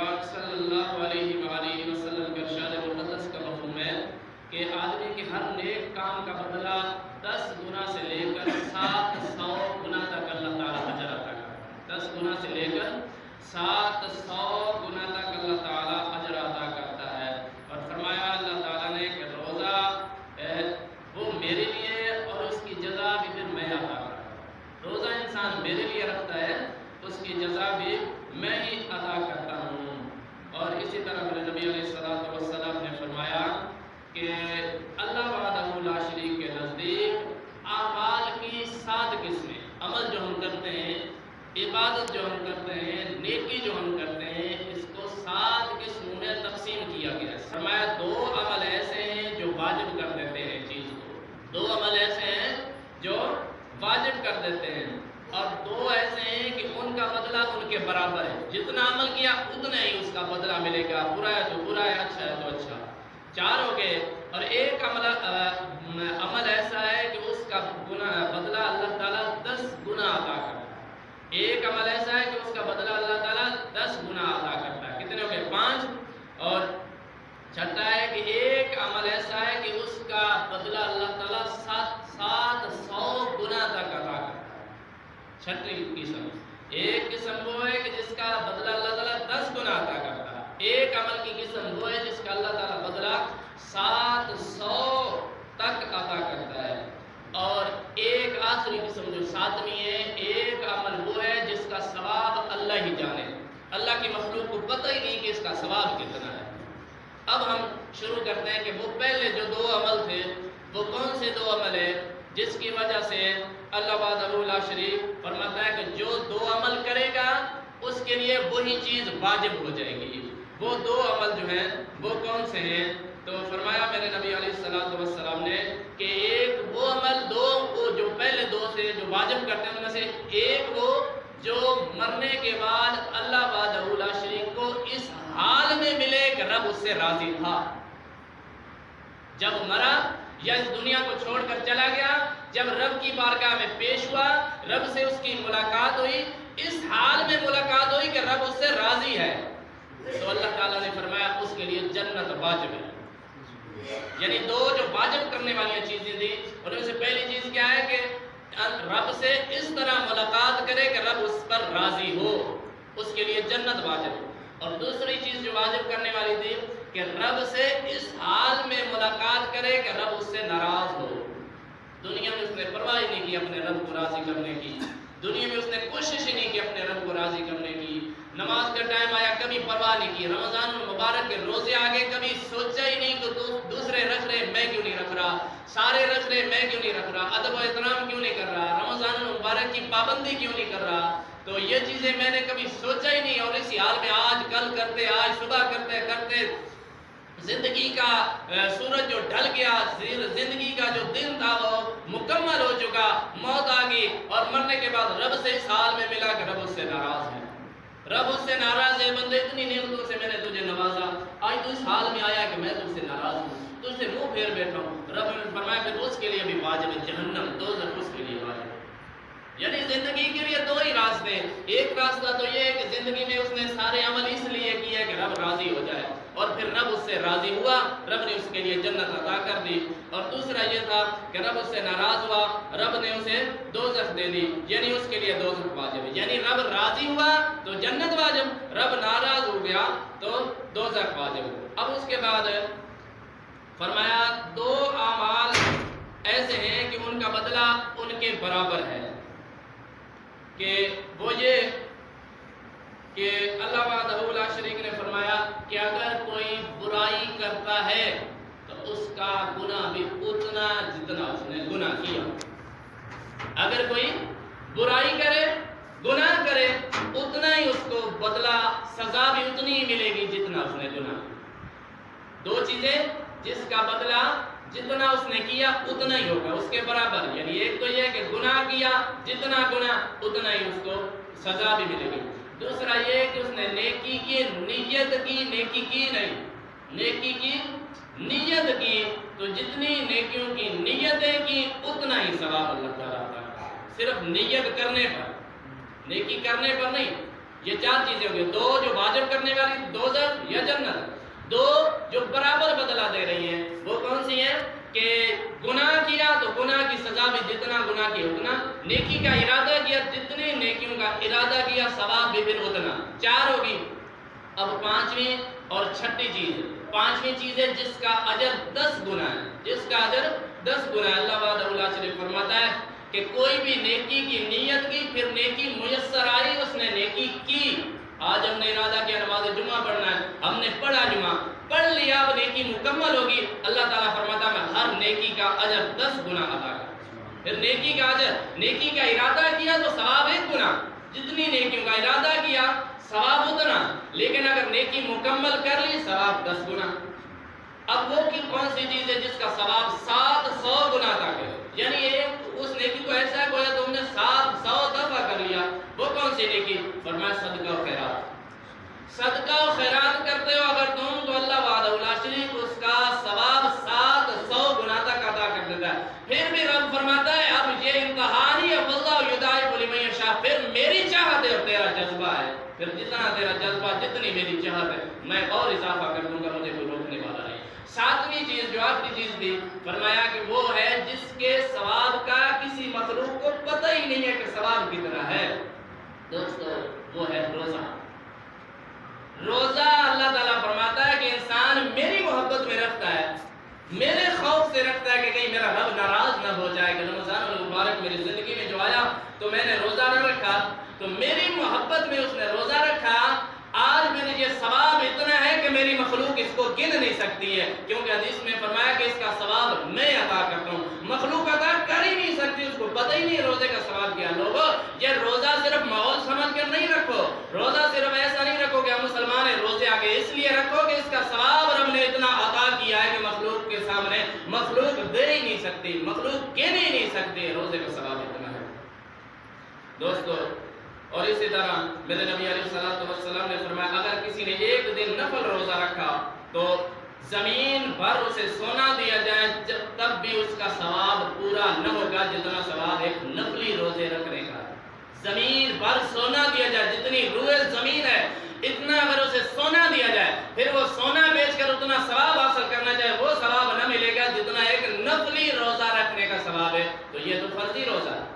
پاک صلی اللہ علیہ وآلہ وسلم کے ارشاد مقدس کا مفہوم ہے کہ آدمی کے ہر نیک کام کا بدلہ 10 گنا سے لے کر 700 گنا تک اللہ تعالیٰ اجر عطا کرتا ہے۔ 10 گنا سے لے کر 700 گنا تک اللہ تعالیٰ اجر عطا کرتا ہے۔ اور فرمایا اللہ تعالیٰ نے کہ روزہ وہ میرے لیے اور اس کی جزا بھی پھر میں عطا کرتا ہوں۔ روزہ انسان میرے لیے رکھتا ہے، اس کی جزا بھی میں ہی عطا کرتا ہوں۔ اور اسی طرح میرے نبی علیہ الصلوۃ والسلام نے فرمایا کہ اللہ وحدہ لا شریک کے نزدیک اعمال کی 7 قسمیں، عمل جو ہم کرتے ہیں، عبادت جو ہم کرتے ہیں، نیکی جو ہم کرتے ہیں، اس کو 7 قسموں میں تقسیم کیا گیا ہے۔ فرمایا 2 عمل ایسے ہیں جو واجب کر دیتے ہیں چیز کو، 2 عمل ایسے ہیں جو واجب کر دیتے ہیں، اور 2 ایسے ہیں کہ ان کا بدلہ ان کے برابر ہے، جتنا عمل کیا اتنا ہی اس کا بدلہ ملے گا، برا ہے تو برا ہے، اچھا ہے تو اچھا۔ 4 ہو گئے، اور ایک عمل ایسا ہے کہ اس کا بدلہ اللہ تعالیٰ 10 گنا عطا کرتا ہے۔ ایک عمل ایسا ہے کہ اس کا بدلہ اللہ تعالیٰ 10 گنا عطا کرتا ہے۔ کتنے ہو گئے؟ 5۔ اور چھٹا ہے کہ ایک عمل ایسا ہے کہ اس کا بدلہ اللہ تعالیٰ 700 گنا تک عطا کرتا ہے۔ چھٹی قسم، ایک قسم وہ ہے کہ جس کا بدلہ اللہ تعالیٰ 10 گنا عطا کرتا ہے۔ ایک عمل کی قسم وہ ہے جس کا اللہ تعالیٰ بدلہ 700 تک عطا کرتا ہے۔ اور ایک آخری قسم جو 7ویں ہے، ایک عمل وہ ہے جس کا ثواب اللہ ہی جانے، اللہ کی مخلوق کو پتہ ہی نہیں کہ اس کا ثواب کتنا ہے۔ اب ہم شروع کرتے ہیں کہ وہ پہلے جو 2 عمل تھے وہ کون سے 2 عمل ہیں جس کی وجہ سے اللہ وحدہ لا شریک فرماتا ہے کہ جو 2 عمل کرے گا اس کے لیے وہی چیز واجب ہو جائے گی۔ وہ 2 عمل جو ہیں وہ کون سے ہیں؟ تو فرمایا میرے نبی علیہ الصلوۃ والسلام نے کہ ایک وہ عمل، 2 وہ جو پہلے 2 سے جو واجب کرتے ہیں ان میں سے ایک وہ جو مرنے کے بعد اللہ وحدہ لا شریک کو اس حال میں ملے کہ رب اس سے راضی تھا۔ جب مرا یا اس دنیا کو چھوڑ کر چلا گیا، جب رب کی بارگاہ میں پیش ہوا، رب سے اس کی ملاقات ہوئی، اس حال میں ملاقات ہوئی کہ رب اس سے راضی ہے، تو اللہ تعالیٰ نے فرمایا اس کے لیے جنت واجب ہے۔ یعنی 2 جو واجب کرنے والی چیزیں تھیں ان میں سے پہلی چیز کیا ہے کہ رب سے اس طرح ملاقات کرے کہ رب اس پر راضی ہو، اس کے لیے جنت واجب ہے۔ اور دوسری چیز جو واجب کرنے والی تھی کہ رب سے اس حال میں ملاقات کرے کہ رب اس سے ناراض ہو۔ دنیا میں اس نے پرواہ ہی نہیں کی اپنے رب کو راضی کرنے کی، دنیا میں اس نے کوشش ہی نہیں کی اپنے رب کو راضی کرنے کی۔ نماز کا ٹائم آیا کبھی پرواہ نہیں کی، رمضان المبارک کے روزے آگے کبھی سوچا ہی نہیں کہ دوسرے رکھ رہے میں کیوں نہیں رکھ رہا، سارے رکھ رہے میں کیوں نہیں رکھ رہا، ادب و احترام کیوں نہیں کر رہا، رمضان المبارک کی پابندی کیوں نہیں کر رہا۔ تو یہ چیزیں میں نے کبھی سوچا ہی نہیں، اور اسی حال میں آج کل کرتے، آج صبح کرتے کرتے زندگی کا سورج جو ڈھل گیا، زندگی کا جو دن تھا وہ مکمل ہو چکا، موت آ گئی، اور مرنے کے بعد رب سے اس حال میں ملا کہ رب اس سے ناراض ہے، رب اس سے ناراض ہے، بندے اتنی نعمتوں سے میں نے تجھے نوازا، آج تو اس حال میں آیا کہ میں تجھ سے ناراض ہوں، تجھ سے منہ پھیر بیٹھا ہوں۔ رب نے فرمایا کہ اس کے لیے بھی واجب ہے جہنم، دوزخ اس کے لیے واجب ہے۔ یعنی زندگی کے لیے 2 ہی راستے، ایک راستہ تو یہ ہے کہ زندگی میں اس نے سارے عمل اس لیے کیے کہ رب راضی ہو جائے، اور پھر رب اس سے راضی ہوا، رب نے اس کے لیے جنت عطا کر دی۔ اور دوسرا یہ تھا کہ رب اس سے ناراض ہوا، رب نے اسے دوزخ دے دی، یعنی اس کے لیے دوزخ واجب ہے۔ یعنی رب راضی ہوا تو جنت واجب، رب ناراض ہو گیا تو دوزخ واجب۔ اب اس کے بعد فرمایا 2 اعمال ایسے ہیں کہ ان کا بدلہ ان کے برابر ہے، کہ وہ یہ کہ اللہ وحدہ لا شریک نے فرمایا کہ اگر کوئی برائی کرتا ہے تو اس کا گناہ بھی اتنا جتنا اس نے گناہ کیا۔ اگر کوئی برائی کرے، گناہ کرے، اتنا ہی اس کو بدلہ، سزا بھی اتنی ہی ملے گی جتنا اس نے گناہ کیا۔ 2 چیزیں جس کا بدلہ جتنا اس نے کیا اتنا ہی ہوگا، اس کے برابر۔ یعنی ایک تو یہ کہ گناہ کیا، جتنا گناہ اتنا ہی اس کو سزا بھی ملے گی۔ دوسرا یہ کہ اس نے نیکی کی نیت کی، نیکی کی نہیں، نیکی کی نیت کی، تو جتنی نیکیوں کی نیتیں کی اتنا ہی ثواب اللہ تعالیٰ کا۔ صرف نیت کرنے پر، نیکی کرنے پر نہیں، یہ 4 چیزیں ہوں گی، 2 جو واجب کرنے والی، دوزخ یا جنت، 2 جو برابر بدلہ دے رہی ہیں، وہ کون سی ہیں کہ گناہ کیا تو گناہ کی سزا بھی جتنا گناہ کی اتنا، نیکی کا ارادہ کیا جتنے نیکیوں کا ارادہ کیا ثواب بھی پھر اتنا، 4 ہوگی۔ اب 5ویں اور 6ٹھی چیز، 5ویں چیز ہے جس کا اجر 10 گنا ہے، جس کا اجر 10 گنا ہے۔ اللہ وحدہ لا شریک فرماتا ہے کہ کوئی بھی نیکی کی نیت کی، پھر نیکی میسر آئی، اس نے نیکی کی۔ آج ہم نے ارادہ کیا نماز جمعہ پڑھنا ہے، ہم نے پڑھا جمعہ، پڑھ لیا، اب نیکی مکمل ہوگی، اللہ تعالیٰ فرماتا ہے میں ہر نیکی کا اجر 10 گنا عطا کروں۔ پھر نیکی کا اجر، نیکی کا ارادہ کیا تو ثواب 1 گنا، جتنی نیکیوں کا ارادہ کیا ثواب اتنا، لیکن اگر نیکی مکمل کر لی ثواب 10 گنا۔ اب وہ کی کون سی چیز ہے جس کا ثواب 700 گنا تک ہے، یعنی اس نیکی کو ایسا گویا تم نے 700 دفعہ کر لیا، وہ کون سی نیکی؟ فرمایا صدقہ و خیرات۔ صدقہ و خیرات کرتے ہو اگر تم تو اللہ وحدہ لا شریک اس کا ثواب 700 گنا تک عطا کر دیتا ہے۔ پھر بھی رب فرماتا ہے اب یہ امتحان ہی ہے، واللہ یضاعف لمن یشاء، پھر میری چاہت ہے اور تیرا جذبہ ہے، پھر جتنا تیرا جذبہ، جتنی میری چاہت ہے میں اور اضافہ کر دوں گا، مجھے کوئی روکنے والا نہیں۔ 7ویں چیز جو آخری چیز تھی، فرمایا کہ وہ ہے جس کے ثواب کا کسی مخلوق کو پتہ ہی نہیں ہے کہ ثواب کتنا ہے۔ دوستو وہ ہے روزہ۔ روزہ اللہ تعالیٰ فرماتا ہے کہ انسان میری محبت میں رکھتا ہے، میرے خوف سے رکھتا ہے کہ کہیں میرا رب ناراض نہ ہو جائے، کہ رمضان المبارک میری زندگی میں جو آیا تو میں نے روزہ نہ رکھا، تو میری محبت میں اس نے روزہ رکھا، آج میرے یہ ثواب اتنا ہے کہ میری مخلوق اس کو گن نہیں سکتی ہے، کیونکہ حدیث میں فرمایا کہ اس کا ثواب میں عطا کرتا ہوں، مخلوق عطا کر ہی نہیں سکتی، اس کو پتہ ہی نہیں روزے کا ثواب کیا۔ لوگوں یہ روزہ صرف ماحول سمجھ کر نہیں رکھو، روزہ صرف ایسا نہیں رکھو کہ ہم مسلمان ہیں روزے آگے، اس لیے رکھو کہ اس کا ثواب رب نے اتنا عطا کیا ہے کہ مخلوق کے سامنے مخلوق دے ہی نہیں سکتی، مخلوق گن ہی نہیں سکتی، روزے کا ثواب اتنا ہے۔ دوستو اور اسی طرح میرے نبی علیہ الصلوۃ والسلام نے فرمایا اگر کسی نے 1 دن نفل روزہ رکھا تو زمین بھر اسے سونا دیا جائے تب بھی اس کا ثواب پورا نہ ہوگا جتنا ثواب ایک نفلی روزے رکھنے کا۔ زمین بھر سونا دیا جائے، جتنی روئے زمین ہے اتنا اگر اسے سونا دیا جائے، پھر وہ سونا بیچ کر اتنا ثواب حاصل کرنا چاہے، وہ ثواب نہ ملے گا جتنا ایک نفلی روزہ رکھنے کا ثواب ہے۔ تو یہ تو فرضی روزہ ہے،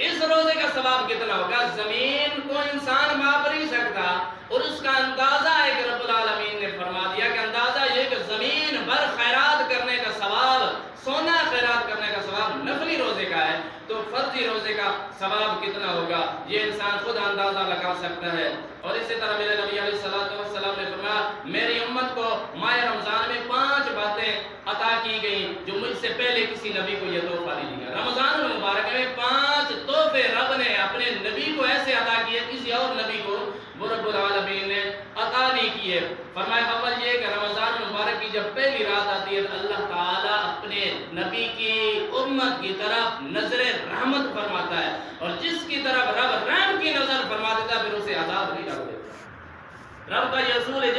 اس روزے کا ثواب کتنا ہوگا؟ زمین کو انسان ماپ نہیں سکتا، اور اس کا اندازہ ہے کہ رب العالمین نے فرما دیا کہ اندازہ یہ کہ زمین بھر خیرات کرنے کا ثواب، سونا خیرات کرنے کا ثواب نفلی روزے کا ہے، تو فرضی روزے کا ثواب کتنا ہوگا یہ انسان خود اندازہ لگا سکتا ہے۔ اور اسی طرح میرے نبی علیہ السلام نے فرمایا میری امت کو ماہ رمضان میں 5 باتیں عطا کی گئیں جو مجھ سے پہلے کسی نبی کو یہ تحفہ نہیں دیا۔ رمضان المبارک میں 5 تحفے رب نے اپنے نبی کو ایسے عطا کیے کسی اور نبی کو وہ رب العالمین نے عطا نہیں کیے۔ فرمایا اول یہ کہ رمضان المبارک کی جب پہلی رات آتی ہے تو اللہ تعالیٰ اپنے نبی کی امت کی طرف نظر رحمت فرماتا ہے، اور جس کی طرف رب رحم کی نظر فرما دیتا ہے پھر اسے عذاب نہیں ڈال دیتا۔ رب کا یہ اصول ہے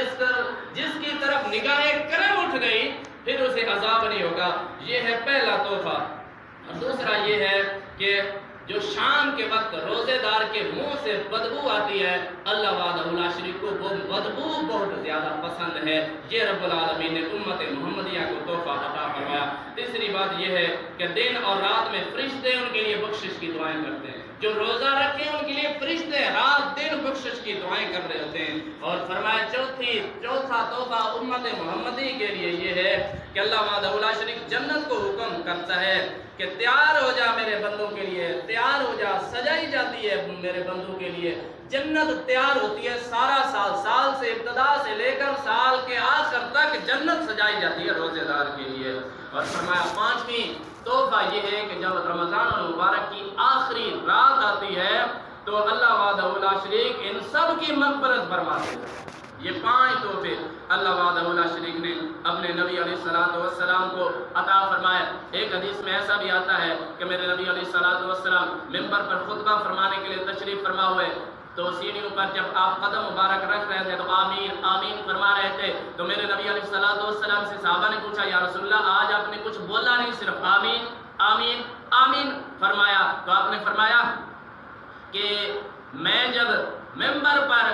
جس کی طرف نگاہ کرم اٹھ گئی پھر اسے عذاب نہیں ہوگا۔ یہ ہے پہلا تحفہ۔ اور دوسرا یہ ہے کہ جو شام کے وقت روزے دار کے منہ سے بدبو آتی ہے، اللہ وحدہ لا شریک کو وہ بدبو بہت زیادہ پسند ہے، یہ رب العالمین نے امت محمدیہ کو تحفہ عطا فرمایا۔ تیسری بات یہ ہے کہ دن اور رات میں فرشتے ان کے لیے بخشش کی دعائیں کرتے ہیں، جو روزہ رکھے ان کے لیے فرشتے رات دن بخشش کی دعائیں کر رہے ہوتے ہیں۔ اور فرمایا چوتھا تحفہ امت محمدی کے لیے یہ ہے کہ اللہ وحدہ لا شریک جنت کو حکم کرتا ہے کہ تیار ہو جا میرے بندوں کے لیے، تیار ہو جا، سجائی جاتی ہے میرے بندوں کے لیے، جنت تیار ہوتی ہے سارا سال سے ابتدا سے لے کر سال کے آخر تک جنت سجائی جاتی ہے روزے دار کے لیے۔ اور فرمایا 5ویں تحفہ یہ ہے کہ جب رمضان المبارک کی آخری رات آتی ہے تو اللہ وحدہ لا شریک ان سب کی مغفرت فرماتے ہیں۔ یہ 5 تحفے اللہ وحدہ لا شریک نے اپنے نبی علیہ السلام کو عطا فرمایا۔ ایک حدیث میں ایسا بھی آتا ہے کہ میرے نبی علیہ السلام ممبر پر خطبہ فرمانے کے لیے تشریف فرما ہوئے تو سیڑھیوں پر جب آپ قدم مبارک رکھ رہے تھے تو آمین آمین فرما رہے تھے، تو میرے نبی علیہ السلام سے صحابہ نے پوچھا یا رسول اللہ آج آپ نے کچھ بولا نہیں، صرف آمین آمین آمین فرمایا۔ تو آپ نے فرمایا کہ میں جب منبر پر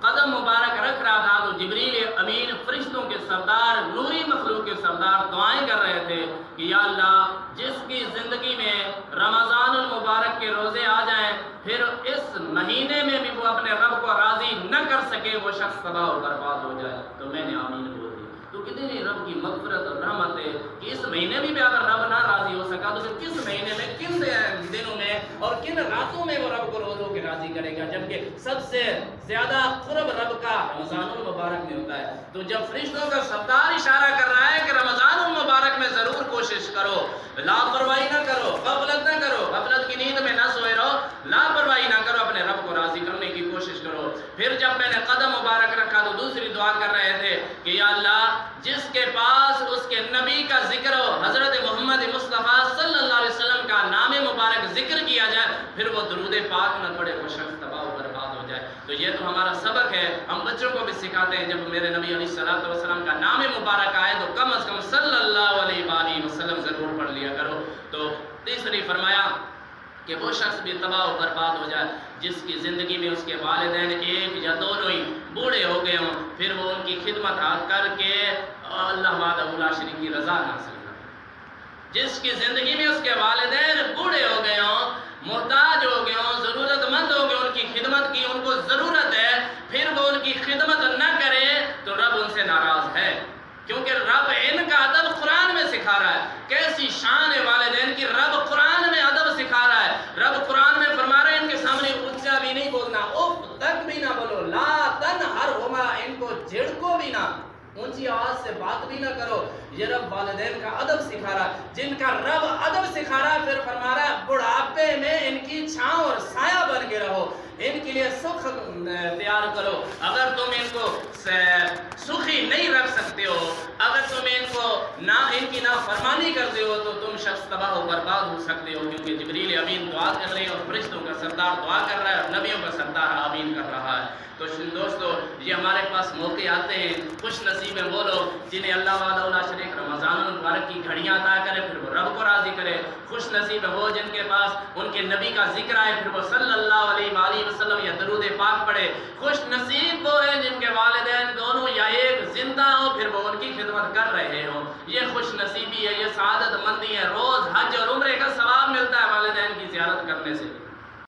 قدم مبارک رکھ رہا تھا تو جبریل امین فرشتوں کے سردار، نوری مخلوق کے سردار دعائیں کر رہے تھے کہ یا اللہ جس کی زندگی میں رمضان المبارک کے روزے آ جائیں پھر اس مہینے میں بھی وہ اپنے رب کو راضی نہ کر سکے، وہ شخص تباہ و برباد ہو جائے۔ تو میں نے آمین بول دی۔ تو کتنی رب کی مغفرت اور رحمت ہے کہ اس مہینے میں بھی اگر رب نہ راضی ہو سکا تو پھر کس مہینے میں، کن دنوں میں اور کن راتوں میں وہ رب کو رو رو کے راضی کرے گا، جبکہ سب سے زیادہ قرب رب کا رمضان المبارک میں ہوتا ہے۔ تو جب فرشتوں کا سردار اشارہ کر رہا ہے کہ رمضان المبارک میں ضرور کوشش کرو، لاپرواہی نہ کرو، غفلت نہ کرو، غفلت کی نیند میں نہ سوئے رہو، لاپرواہی نہ کرو، اپنے رب کو راضی کرنے کی کوشش کرو۔ پھر جب میں نے قدم مبارک رکھا تو دوسری دعا کر رہے تھے کہ یا اللہ جس کے پاس اس کے نبی کا ذکر ہو، حضرت محمد مصطفیٰ صلی اللہ علیہ وسلم کا نام مبارک ذکر کیا جائے، پھر وہ درود پاک نہ پڑے، وہ شخص تباہ و برباد ہو جائے۔ تو یہ تو ہمارا سبق ہے، ہم بچوں کو بھی سکھاتے ہیں، جب میرے نبی علیہ الصلوۃ والسلام کا نام مبارک آئے تو کم از کم صلی اللہ علیہ وآلہ وسلم ضرور پڑھ لیا کرو۔ تو تیسری فرمایا کہ وہ شخص بھی تباہ و برباد ہو جائے جس کی زندگی میں اس کے والدین ایک یا دونوں ہی بوڑھے ہو گئے ہوں، پھر وہ ان کی خدمت کر کے اللہ وحدہ لا شریک کی رضا حاصل کرے۔ جس کی زندگی میں اس کے والدین بوڑھے ہو گئے ہوں، محتاج ہو گئے ہوں، ضرورت مند ہو گئے، ان کی خدمت کی ان کو ضرورت ہے، پھر وہ ان کی خدمت نہ کرے تو رب ان سے ناراض ہے، کیونکہ رب ان کا ادب قرآن میں سکھا رہا ہے۔ کیسی شان ہے والدین کی، رب قرآن میں ادب سکھا رہا ہے۔ رب قرآن میں فرما رہے ہیں ان کے سامنے اونچا بھی نہیں بولنا، اف تک بھی نہ بولو، لا تنہرہما، ان کو جھڑکو بھی نہ، اونچی آواز سے بات بھی نہ کرو۔ یہ رب والدین کا ادب سکھا رہا ہے، جن کا رب ادب سکھا رہا ہے، پھر فرما رہا ہے بڑھاپے میں ان کی چھاؤں اور سایہ بن کے رہو، ان کے لیے سکھ تیار کرو۔ اگر تم ان کو سخی نہیں رکھ سکتے ہو، اگر تم ان کی نافرمانی کرتے ہو تو تم شخص تباہ و برباد ہو سکتے ہو، کیونکہ جبریل امین دعا کر رہے ہیں اور فرشتوں کا سردار دعا کر رہا ہے اور نبیوں کا سردار آمین کر رہا ہے۔ تو دوستو یہ ہمارے پاس موقع آتے ہیں، خوش نصیب ہیں وہ لوگ جنہیں اللہ وحدہ لا شریک رمضان المبارک کی گھڑیاں عطا کرے، پھر وہ رب کو راضی کرے۔ خوش نصیب ہیں وہ جن کے پاس ان کے نبی کا ذکر آئے، پھر وہ صلی اللہ علیہ وآلہ وسلم یا درود پاک پڑھے۔ خوش نصیب وہ ہیں جن کے والدین دونوں یا ایک زندہ ہو، پھر وہ ان کی خدمت کر رہے ہوں۔ یہ خوش نصیبی ہے، یہ سعادت مندی ہے۔ روز حج اور عمرے کا ثواب ملتا ہے والدین کی زیارت کرنے سے۔